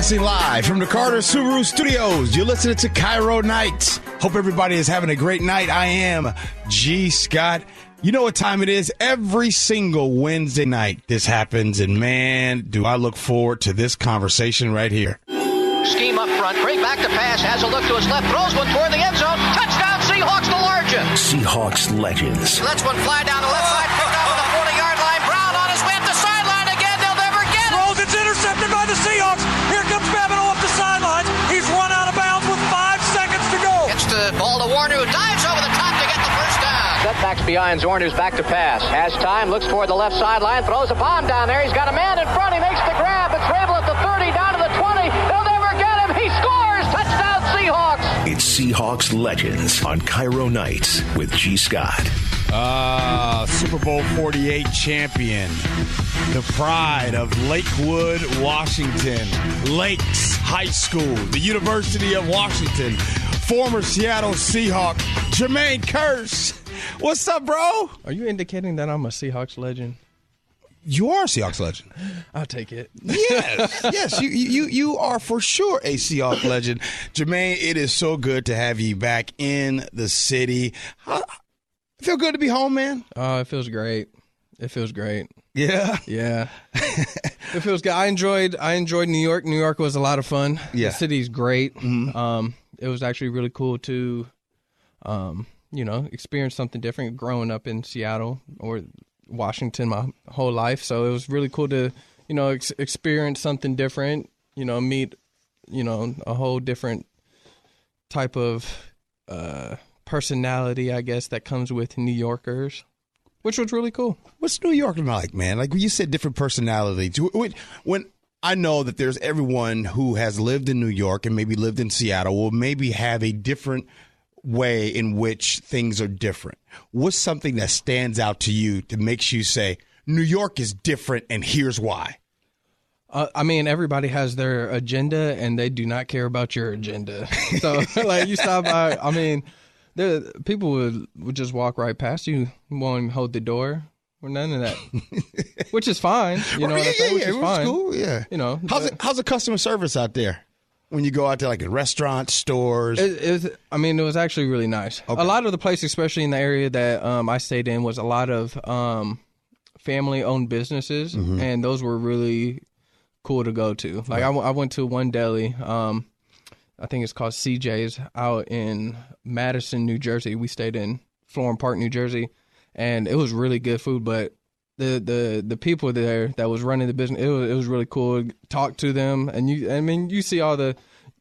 Broadcasting live from the Carter Subaru Studios. You're listening to KIRO Nights. Hope everybody is having a great night. I am G. Scott. You know what time it is? Every single Wednesday night this happens, and man, do I look forward to this conversation right here. Scheme up front, break back to pass, has a look to his left, throws one toward the end zone. Touchdown, Seahawks, the largest. Seahawks Legends. Let's one fly down the left side, picked up at the 40-yard line. Brown on his way up the sideline again. They'll never get it. Throws, it's intercepted by the Seahawks. Here comes Babineau up the sidelines. He's run out of bounds with 5 seconds to go. Gets the ball to Warner, who dives over the top to get the first down. Setbacks behind Zorn, who's back to pass. Has time, looks toward the left sideline, throws a bomb down there. He's got a man in front. He makes the grab. It's Rabel at the 30, down to the 20. They'll never get him. He scores. Touchdown, Seahawks. It's Seahawks Legends on KIRO Nights with G. Scott. Super Bowl 48 champion, the pride of Lakewood, Washington, Lakes High School, the University of Washington, former Seattle Seahawk, Jermaine Kearse. What's up, bro? Are you indicating that I'm a Seahawks legend? You are a Seahawks legend. I'll take it. Yes, you are for sure a Seahawks legend. Jermaine, it is so good to have you back in the city. Feel good to be home, man? Oh, it feels great. It feels great. Yeah? Yeah. It feels good. I enjoyed New York. New York was a lot of fun. Yeah. The city's great. Mm-hmm. It was actually really cool to, experience something different growing up in Seattle or Washington my whole life. So it was really cool to, experience something different, meet, a whole different type of personality, I guess, that comes with New Yorkers, which was really cool. What's New York like, man? Like when you said different personalities, when I know that there's everyone who has lived in New York and maybe lived in Seattle will maybe have a different way in which things are different. What's something that stands out to you that makes you say, New York is different and here's why? Everybody has their agenda and they do not care about your agenda. So like you stop by, people would just walk right past you, won't even hold the door or none of that, which is fine. You know what I'm saying? Which is fine. Cool, yeah. How's the customer service out there when you go out there, like in restaurants, stores? It was actually really nice. Okay. A lot of the places, especially in the area that I stayed in, was a lot of family-owned businesses, and those were really cool to go to. Like I went to one deli. I think it's called CJ's out in Madison, New Jersey. We stayed in Florham Park, New Jersey, and it was really good food. But the people there that was running the business, it was really cool. Talk to them, and you see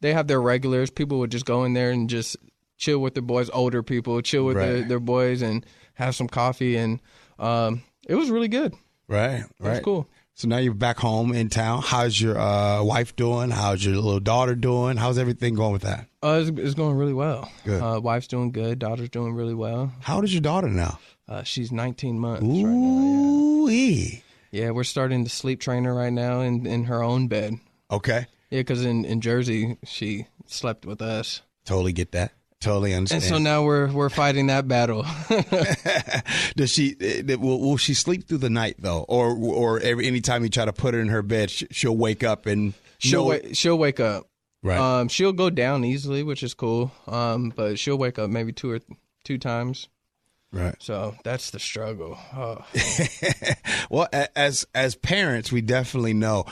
they have their regulars. People would just go in there and just chill with their boys, older people, chill with their boys, and have some coffee, and it was really good. Right. It was cool. So now you're back home in town. How's your wife doing? How's your little daughter doing? How's everything going with that? It's going really well. Good. Wife's doing good. Daughter's doing really well. How old is your daughter now? She's 19 months right now. Ooh-wee. Yeah, we're starting to sleep train her right now in her own bed. Okay. Yeah, because in Jersey, she slept with us. Totally get that. Totally understand. And so now we're fighting that battle. Will she sleep through the night though, or anytime you try to put her in her bed, she'll wake up and she'll wake up. Right. She'll go down easily, which is cool. But she'll wake up maybe two times. Right. So that's the struggle. Oh. Well, as parents, we definitely know.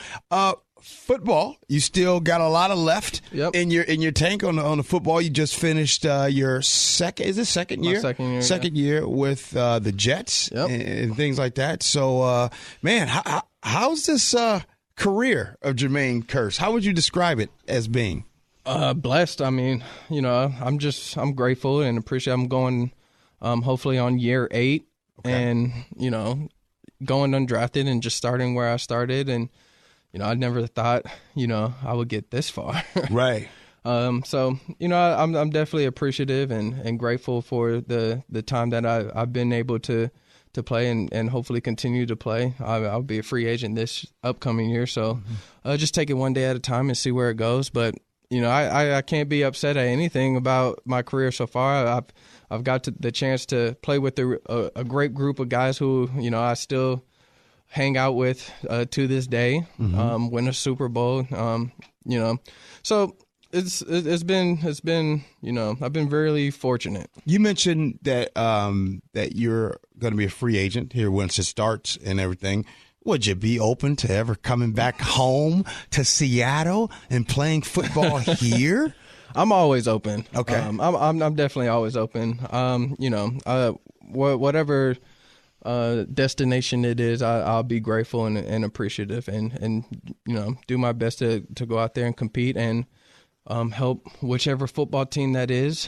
Football, you still got a lot of left in your tank on the football. You just finished your second year? Second year with the Jets and things like that. So, man, how's this career of Jermaine Kearse? How would you describe it as being? Blessed. I'm grateful and appreciate. I'm going hopefully on year 8 and, going undrafted and just starting where I started. And, I never thought, I would get this far. Right. So, I'm definitely appreciative and grateful for the time that I've been able to play and hopefully continue to play. I'll be a free agent this upcoming year. So just take it one day at a time and see where it goes. But, I can't be upset at anything about my career so far. I've got the chance to play with a great group of guys who, I still hang out with to this day, win a Super Bowl, you know. So it's been, you know, I've been very fortunate. You mentioned that that you're going to be a free agent here once it starts and everything. Would you be open to ever coming back home to Seattle and playing football here? I'm always open. Okay. I'm definitely always open. You know, whatever destination it is, I'll be grateful and appreciative, and you know, do my best to go out there and compete and help whichever football team that is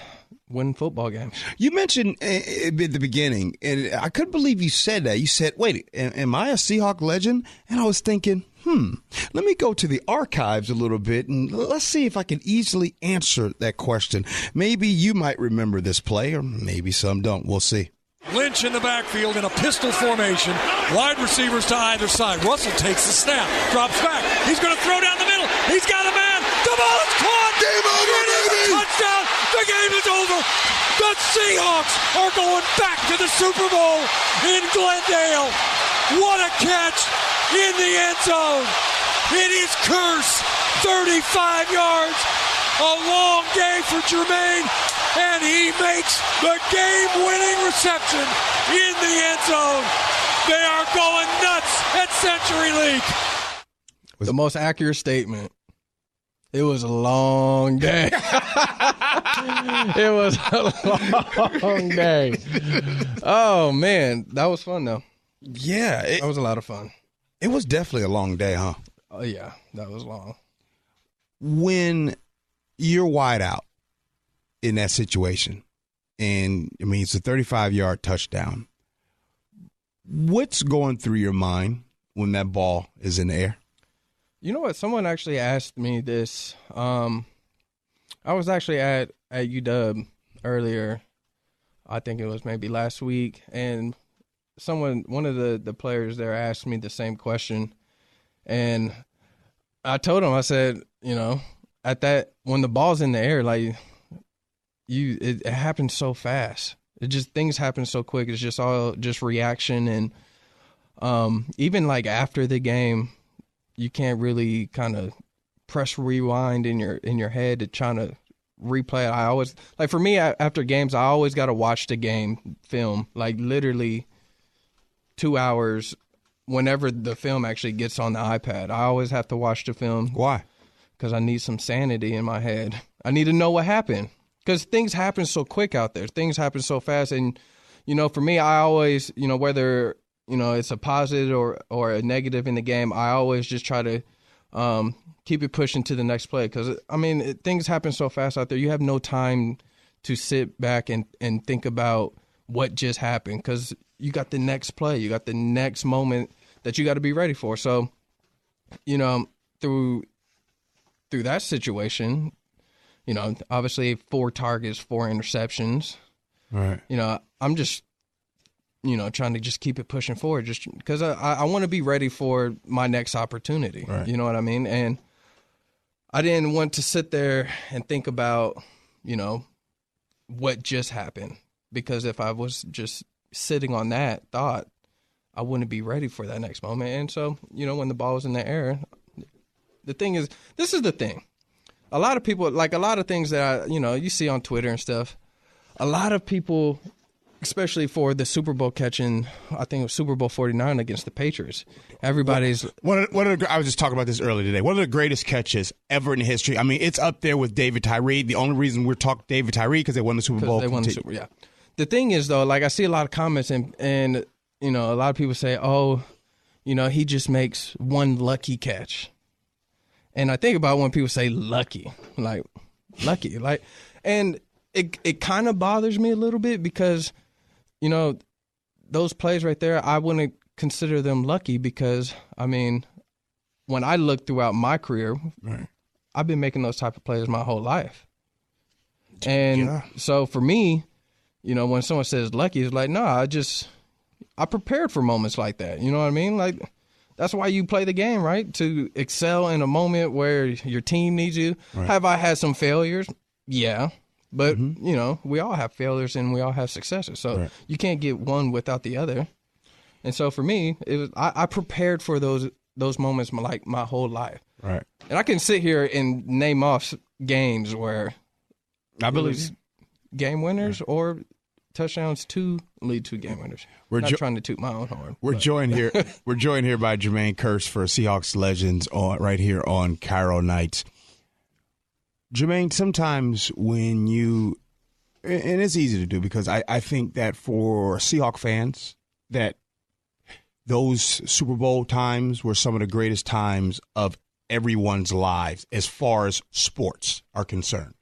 win football games. You mentioned at the beginning, and I couldn't believe you said that. You said, wait, am I a Seahawks legend? And I was thinking, let me go to the archives a little bit, and let's see if I can easily answer that question. Maybe you might remember this play, or maybe some don't. We'll see. Lynch in the backfield in a pistol formation. Wide receivers to either side. Russell takes the snap, drops back. He's going to throw down the middle. He's got a man. The ball is caught. Game over, baby. Touchdown. The game is over. The Seahawks are going back to the Super Bowl in Glendale. What a catch in the end zone. It is Kearse, 35 yards. A long day for Jermaine, and he makes the game-winning reception in the end zone. They are going nuts at CenturyLink. The most accurate statement. It was a long day. It was a long day. Oh, man. That was fun, though. Yeah. That was a lot of fun. It was definitely a long day, huh? Oh, yeah. That was long. When you're wide out in that situation, and, I mean, it's a 35-yard touchdown, what's going through your mind when that ball is in the air? You know what? Someone actually asked me this. I was actually at UW earlier. I think it was maybe last week, and one of the players there asked me the same question, and I told him, I said, you know, when the ball's in the air, like it happens so fast. Things happen so quick. It's just all just reaction, and even like after the game, you can't really kind of press rewind in your head to try to replay it. I always, like, for me, after games, I always got to watch the game film, like literally 2 hours whenever the film actually gets on the iPad. I always have to watch the film. Why? Because I need some sanity in my head. I need to know what happened, because things happen so quick out there. Things happen so fast. And, you know, for me, I always, you know, whether, you know, it's a positive or a negative in the game, I always just try to keep it pushing to the next play. Because, I mean, things happen so fast out there. You have no time to sit back and think about what just happened, because you got the next play. You got the next moment that you got to be ready for. So, you know, through that situation, you know, obviously 4 targets, 4 interceptions. Right. You know, I'm just, you know, trying to just keep it pushing forward, just because I want to be ready for my next opportunity. Right. You know what I mean? And I didn't want to sit there and think about, you know, what just happened, because if I was just sitting on that thought, I wouldn't be ready for that next moment. And so, you know, when the ball was in the air, the thing is, this is the thing. A lot of people, like a lot of things that you see on Twitter and stuff, a lot of people, especially for the Super Bowl catching, I think it was Super Bowl 49 against the Patriots. Everybody's I was just talking about this earlier today. One of the greatest catches ever in history. I mean, it's up there with David Tyree. The only reason we're talking David Tyree because they won the Super Bowl. They won the Super. Yeah. The thing is, though, like I see a lot of comments and you know, a lot of people say, oh, you know, he just makes one lucky catch. And I think about when people say lucky, and it kind of bothers me a little bit, because, you know, those plays right there, I wouldn't consider them lucky, because, I mean, when I look throughout my career, right, I've been making those type of plays my whole life. And so for me, you know, when someone says lucky, it's like, no, I prepared for moments like that. You know what I mean? Like, that's why you play the game, right? To excel in a moment where your team needs you. Right. Have I had some failures? Yeah. But, you know, we all have failures and we all have successes. So you can't get one without the other. And so for me, it was I prepared for those moments like my whole life. Right. And I can sit here and name off games where I believe game winners or touchdowns to lead to game winners. We're not trying to toot my own horn. We're joined here. We're joined here by Jermaine Kearse for Seahawks Legends right here on KIRO Nights. Jermaine, sometimes when you, and it's easy to do because I think that for Seahawks fans, that those Super Bowl times were some of the greatest times of everyone's lives as far as sports are concerned.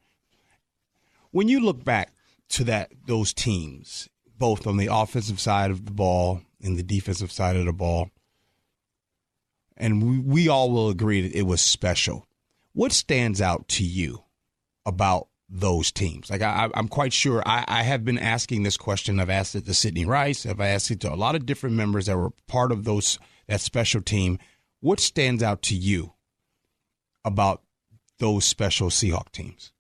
When you look back to those teams, both on the offensive side of the ball and the defensive side of the ball, and we all will agree that it was special. What stands out to you about those teams? Like I'm quite sure I have been asking this question. I've asked it to Sidney Rice. I've asked it to a lot of different members that were part of that special team. What stands out to you about those special Seahawks teams?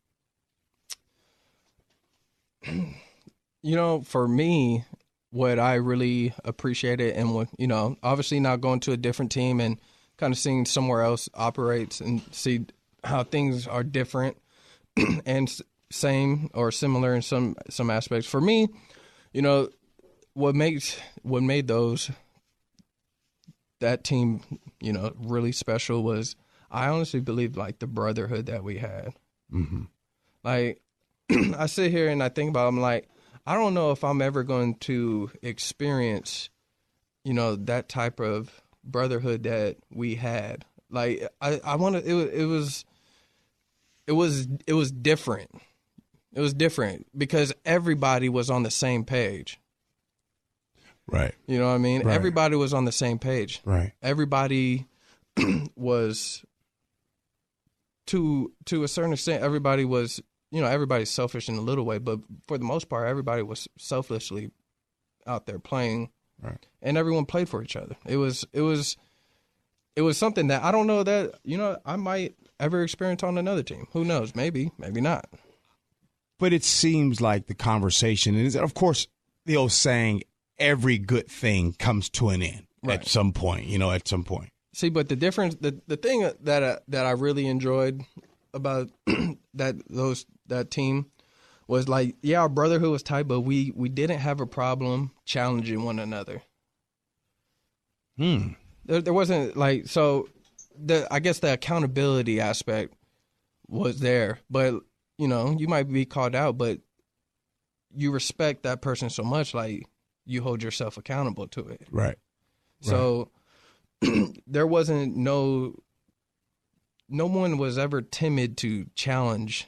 For me, what I really appreciated and what, obviously not going to a different team and kind of seeing somewhere else operates and see how things are different and same or similar in some aspects. For me, what made that team, really special was I honestly believe like the brotherhood that we had. Mm-hmm. Like I sit here and I think about it, I'm like, I don't know if I'm ever going to experience, that type of brotherhood that we had. Like I want to. It was different. It was different because everybody was on the same page. Right. You know what I mean? Right. Everybody was on the same page. Right. Everybody was to a certain extent. Everybody was. Everybody's selfish in a little way, but for the most part, everybody was selflessly out there playing, right. And everyone played for each other. It was something that I don't know that, I might ever experience on another team. Who knows? Maybe not. But it seems like the conversation is, of course, the old saying, every good thing comes to an end at some point, at some point. See, but the difference, the thing that I really enjoyed about that team was like, yeah, our brotherhood was tight, but we didn't have a problem challenging one another. There wasn't like, so I guess the accountability aspect was there, but you might be called out, but you respect that person so much, like you hold yourself accountable to it. Right. So there wasn't no one was ever timid to challenge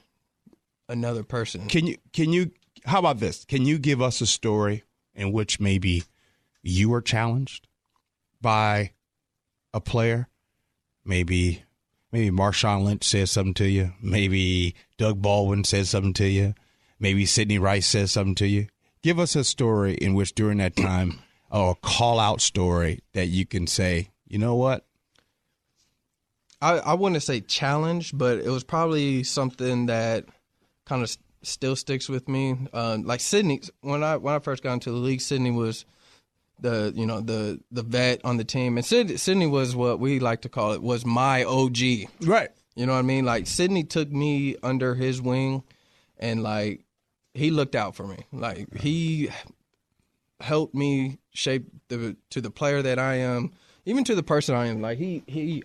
another person. Can you how about this? Can you give us a story in which maybe you were challenged by a player? Maybe Marshawn Lynch said something to you. Maybe Doug Baldwin said something to you. Maybe Sidney Rice said something to you. Give us a story in which during that time, or a call-out story that you can say, you know what? I wouldn't say challenged, but it was probably something that kind of still sticks with me. Like Sidney, when I first got into the league, Sidney was the vet on the team, and Sidney was what we like to call it was my OG. Right. You know what I mean? Like Sidney took me under his wing, and like he looked out for me. Like he helped me shape to the player that I am. Even to the person I am, like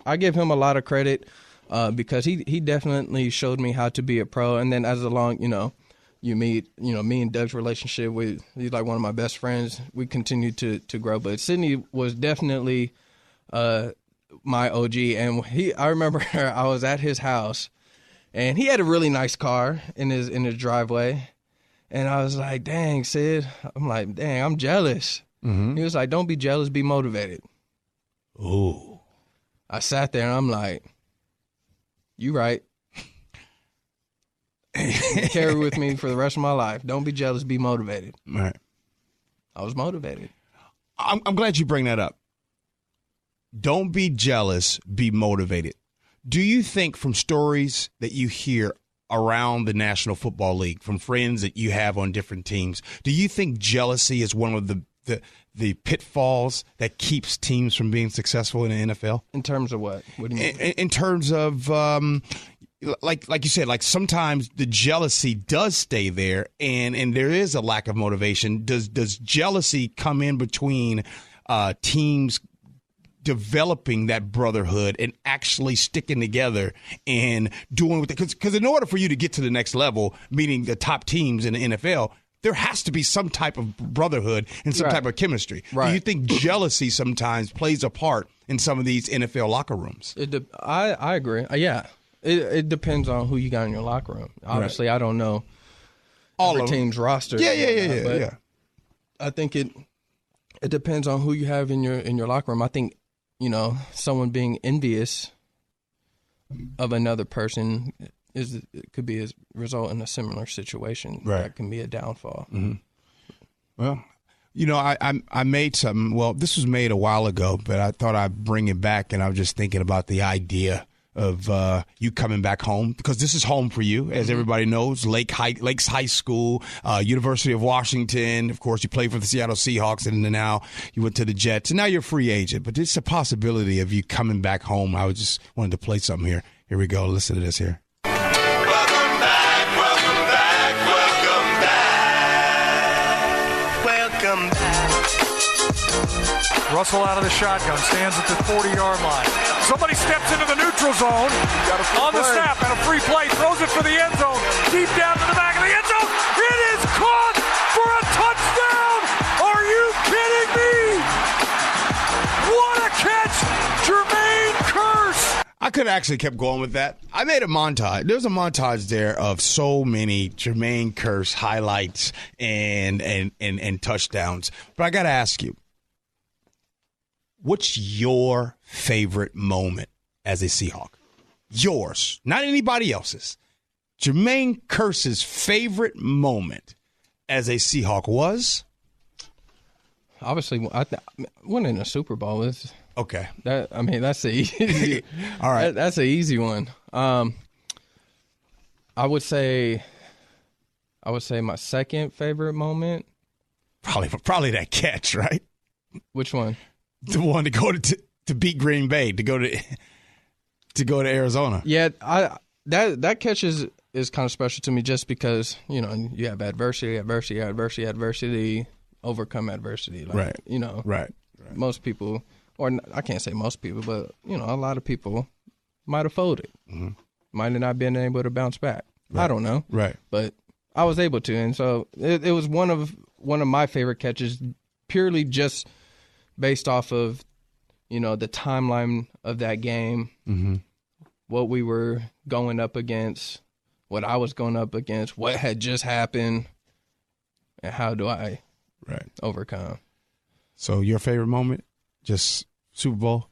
I give him a lot of credit because he definitely showed me how to be a pro. And then as along, you meet, me and Doug's relationship he's like one of my best friends. We continue to grow, but Sidney was definitely my OG. And I remember I was at his house, and he had a really nice car in his driveway, and I was like, "Dang, Sid," I'm like, "Dang, I'm jealous." Mm-hmm. He was like, "Don't be jealous, be motivated." Ooh. I sat there and I'm like, you right. Carry with me for the rest of my life. Don't be jealous, be motivated. Right. I was motivated. I'm glad you bring that up. Don't be jealous, be motivated. Do you think from stories that you hear around the National Football League, from friends that you have on different teams, do you think jealousy is one of the the pitfalls that keeps teams from being successful in the NFL? In terms of what? What do you mean? In terms of like you said, like sometimes the jealousy does stay there, and there is a lack of motivation. Does jealousy come in between teams developing that brotherhood and actually sticking together and doing what? Because in order for you to get to the next level, meaning the top teams in the NFL, there has to be some type of brotherhood and some type of chemistry. Right. Do you think jealousy sometimes plays a part in some of these NFL locker rooms? I agree. Yeah. It depends on who you got in your locker room. Obviously, I don't know all every team's roster. Yeah. I think it depends on who you have in your locker room. I think, someone being envious of another person could be a result in a similar situation. Right. That can be a downfall. Mm-hmm. Well, I made something. Well, this was made a while ago, but I thought I'd bring it back, and I was just thinking about the idea of you coming back home, because this is home for you, as everybody knows. Lakes High School, University of Washington. Of course, you played for the Seattle Seahawks, and then now you went to the Jets, and now you're a free agent. But it's a possibility of you coming back home. I just wanted to play something here. Here we go. Listen to this here. Welcome back. Russell out of the shotgun, stands at the 40-yard line. Somebody steps into the neutral zone on the snap, and a free play, throws it for the end zone, deep down to the back of the end zone. It is caught for a touchdown! Are you kidding me? What a catch, Jermaine Kearse! I could have actually kept going with that. I made a montage. There's a montage there of so many Jermaine Kearse highlights and touchdowns. But I got to ask you, what's your favorite moment as a Seahawk? Yours, not anybody else's. Jermaine Kearse's favorite moment as a Seahawk was? Obviously, winning a Super Bowl is okay. That's the easy. All right, that's an easy one. I would say my second favorite moment. Probably that catch, right? Which one? The one to go to beat Green Bay, to go to Arizona. Yeah, that catch is kind of special to me, just because you have adversity, overcome adversity. Right. Right. Most people, or I can't say most people, but a lot of people might have folded, might have not been able to bounce back. Right. I don't know. Right. But I was able to, and so it was one of my favorite catches, purely just based off of, the timeline of that game, what we were going up against, what I was going up against, what had just happened, and how do I overcome. So your favorite moment, just Super Bowl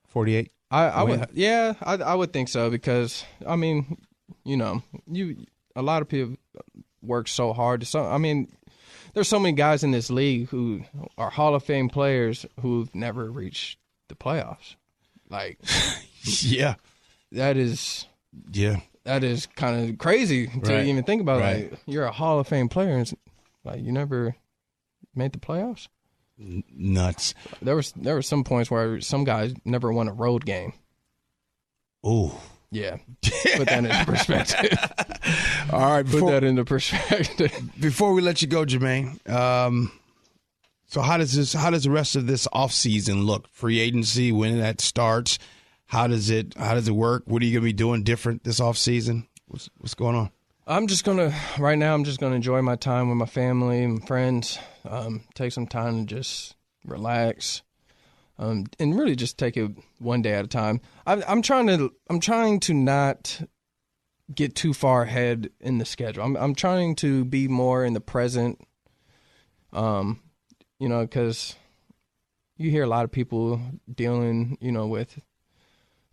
48? I would think so, because, a lot of people work so hard. There's so many guys in this league who are Hall of Fame players who've never reached the playoffs. Like, yeah, that is kind of crazy to even think about. Right. Like, you're a Hall of Fame player, and you never made the playoffs. Nuts. There were some points where some guys never won a road game. Ooh. Yeah. Put that into perspective. All right. Put that into perspective. Before we let you go, Jermaine, so how does the rest of this offseason look? Free agency, when that starts, how does it work? What are you going to be doing different this offseason? What's going on? Right now I'm just going to enjoy my time with my family and friends, take some time to just relax. And really just take it one day at a time. I'm trying to not get too far ahead in the schedule. I'm trying to be more in the present. Because you hear a lot of people dealing, with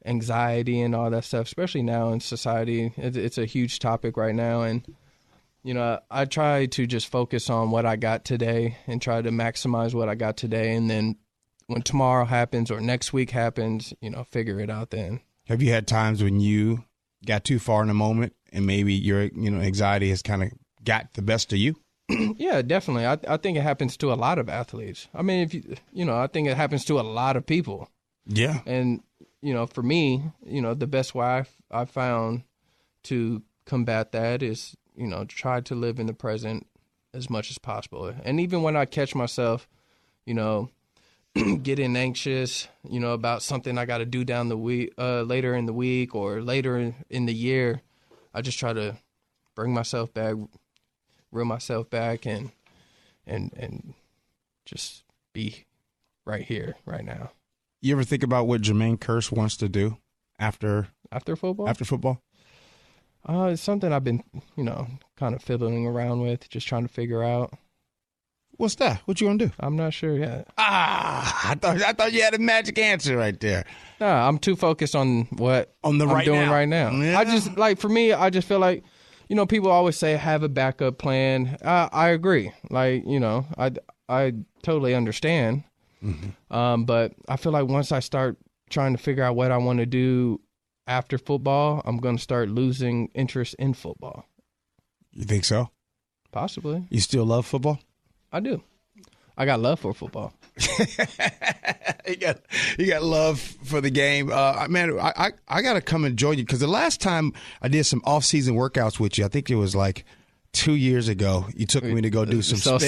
anxiety and all that stuff, especially now in society. It's a huge topic right now, and I try to just focus on what I got today and try to maximize what I got today, and then when tomorrow happens or next week happens, figure it out then. Have you had times when you got too far in a moment and maybe your, anxiety has kind of got the best of you? Yeah, definitely. I think it happens to a lot of athletes. I mean, I think it happens to a lot of people. Yeah. And, for me, the best way I found to combat that is, try to live in the present as much as possible. And even when I catch myself, getting anxious, about something I got to do down the week, later in the week or later in the year, I just try to bring myself back, reel myself back, and just be right here, right now. You ever think about what Jermaine Kearse wants to do after football? After football? It's something I've been, kind of fiddling around with, just trying to figure out. What's that? What you gonna do? I'm not sure yet. I thought you had a magic answer right there. No, I'm too focused on what I'm doing right now. Yeah. I just for me, I just feel like, people always say have a backup plan. I agree. I totally understand. Mm-hmm. But I feel like once I start trying to figure out what I want to do after football, I'm going to start losing interest in football. You think so? Possibly. You still love football? I do. I got love for football. you got love for the game. Man, I got to come and join you because the last time I did some off-season workouts with you, I think it was like 2 years ago. You took me to go do some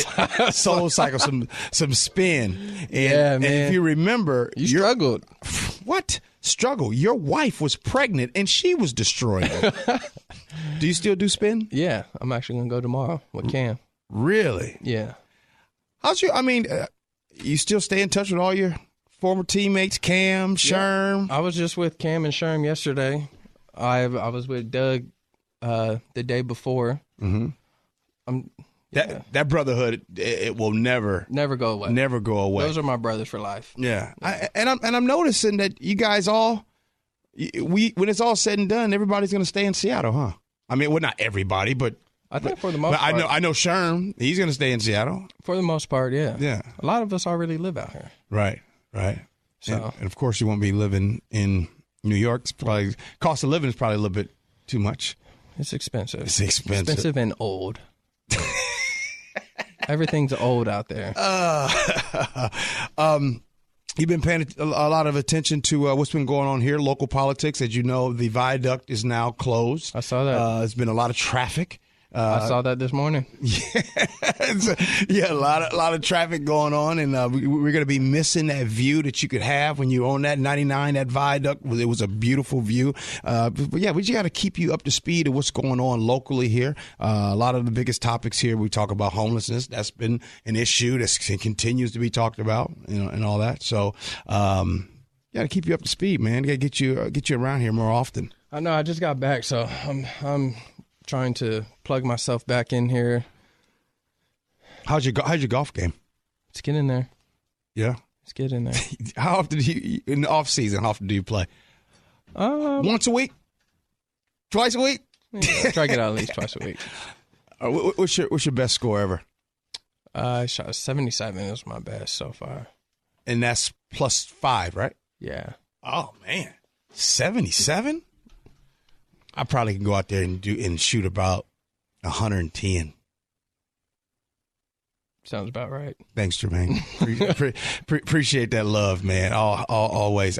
soul cycle, some spin. And if you remember, you struggled. What? Struggle? Your wife was pregnant and she was destroying it. Do you still do spin? Yeah, I'm actually going to go tomorrow with Cam. Really? Yeah. You still stay in touch with all your former teammates, Cam, Sherm? I was just with Cam and Sherm yesterday. I was with Doug the day before. Mm-hmm. That brotherhood, it will never go away. Never go away. Those are my brothers for life. Yeah. I'm noticing that you guys all, when it's all said and done, everybody's going to stay in Seattle, huh? I mean, well, not everybody, but I think for the most part. I know Sherm, he's going to stay in Seattle. For the most part, yeah. Yeah. A lot of us already live out here. Right. So, and of course, you won't be living in New York. It's probably, cost of living is probably a little bit too much. It's expensive. It's expensive. Expensive and old. Everything's old out there. You've been paying a lot of attention to what's been going on here, local politics. As you know, the viaduct is now closed. I saw that. There's been a lot of traffic. I saw that this morning. Yeah, a lot of traffic going on, and we're going to be missing that view that you could have when you own that 99, that viaduct. It was a beautiful view. But yeah, we just got to keep you up to speed of what's going on locally here. A lot of the biggest topics here, we talk about homelessness. That's been an issue that continues to be talked about, and all that. So, got to keep you up to speed, man. Got to get you around here more often. I know. I just got back, so I'm trying to plug myself back in here. How's your golf game? It's getting there. Yeah, it's getting there. How often in the off season? How often do you play? Once a week, twice a week. Yeah, I try to get out at least twice a week. What's your best score ever? I shot 77. Is my best so far, and that's +5, right? Yeah. Oh man, 77. I probably can go out there and shoot about 110. Sounds about right. Thanks, Jermaine. Appreciate that love, man. Always.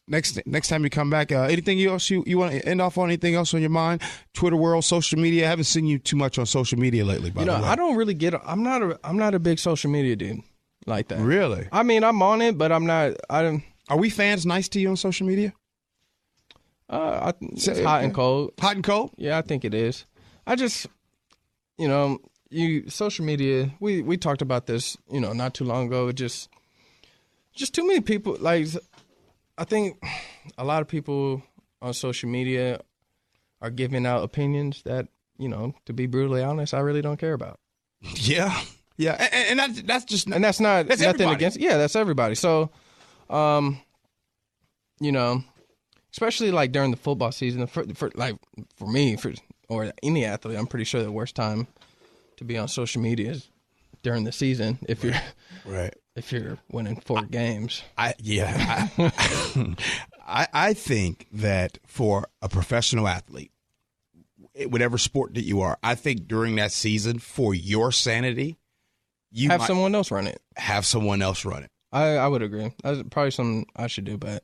Next time you come back, anything else you want to end off on? Anything else on your mind? Twitter world, social media. I haven't seen you too much on social media lately. By the way, I don't really get. I'm not a big social media dude like that. Really? I mean, I'm on it, but I'm not. Are we fans nice to you on social media? It's hot and cold. Hot and cold? Yeah, I think it is. I just, social media. We talked about this, not too long ago. Just too many people. Like, I think a lot of people on social media are giving out opinions that, to be brutally honest, I really don't care about. Yeah, and that's just, and that's not that's nothing everybody. Against. Yeah, that's everybody. So, especially like during the football season, for me, or any athlete, I'm pretty sure the worst time to be on social media is during the season if you're right. If you're winning 4 games. I think that for a professional athlete, whatever sport that you are. I think during that season, for your sanity, you have someone else run it. Have someone else run it. I would agree. That's probably something I should do. But,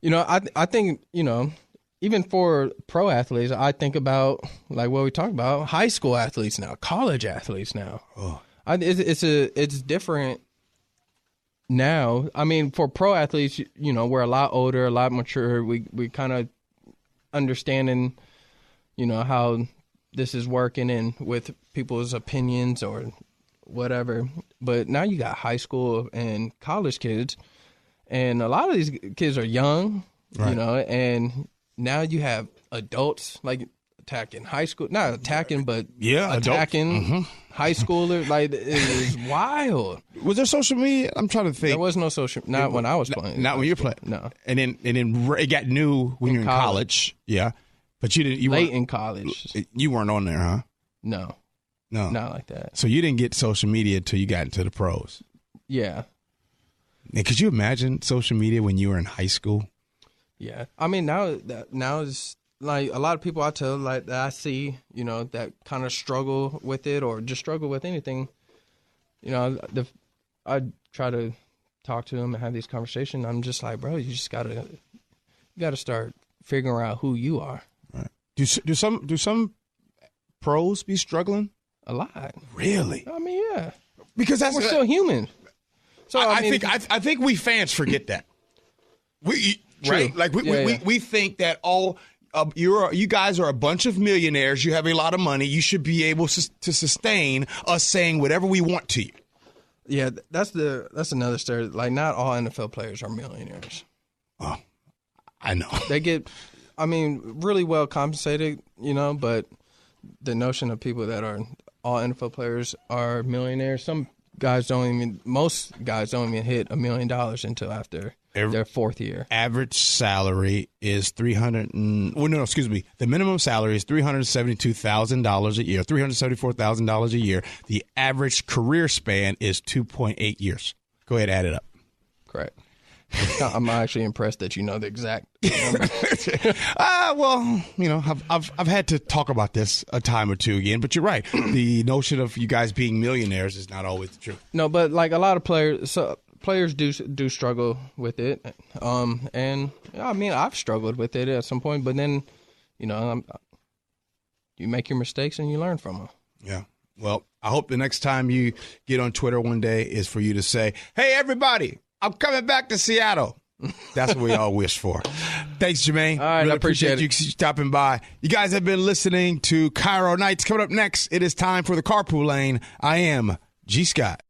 I think, even for pro athletes, I think about, like what we talked about, high school athletes now, college athletes now. Oh. It's different now. I mean, for pro athletes, we're a lot older, a lot mature. We kind of understanding, how this is working and with people's opinions or whatever. But now you got high school and college kids, and a lot of these kids are young, right. And now you have adults like attacking high school, not attacking, but attacking high schoolers. Like, it is wild. Was there social media? I'm trying to think. There was no social, not when I was playing. Not when you were playing. No. And then it got new when you were in college. Yeah. But you didn't. Late in college. You weren't on there, huh? No. No. Not like that. So you didn't get social media until you got into the pros. Yeah. And could you imagine social media when you were in high school? Yeah. I mean, now it's like a lot of people I tell, like, that I see, that kind of struggle with it or just struggle with anything. I try to talk to them and have these conversations. I'm just like, bro, you just gotta start figuring out who you are. Right. Do some pros be struggling? A lot. Really? I mean, yeah. Because we're still human. So I think we fans forget that. Right? Like we think that you guys are a bunch of millionaires. You have a lot of money. You should be able to sustain us saying whatever we want to you. Yeah, that's another story. Like, not all NFL players are millionaires. Oh, I know. They get, really well compensated, but the notion of people that are all NFL players are millionaires. Most guys don't even hit $1 million until after their fourth year. Average salary is the minimum salary is $372,000 a year, $374,000 a year. The average career span is 2.8 years. Go ahead, add it up. Correct. I'm actually impressed that you know the exact number. I've had to talk about this a time or two again, but you're right. The notion of you guys being millionaires is not always the truth. No, but like a lot of players do struggle with it. And I've struggled with it at some point, but then, you make your mistakes and you learn from them. Yeah. Well, I hope the next time you get on Twitter one day is for you to say, "Hey, everybody, I'm coming back to Seattle." That's what we all wish for. Thanks, Jermaine. All right, really I appreciate you stopping by. You guys have been listening to KIRO Nights. Coming up next, it is time for the Carpool Lane. I am G. Scott.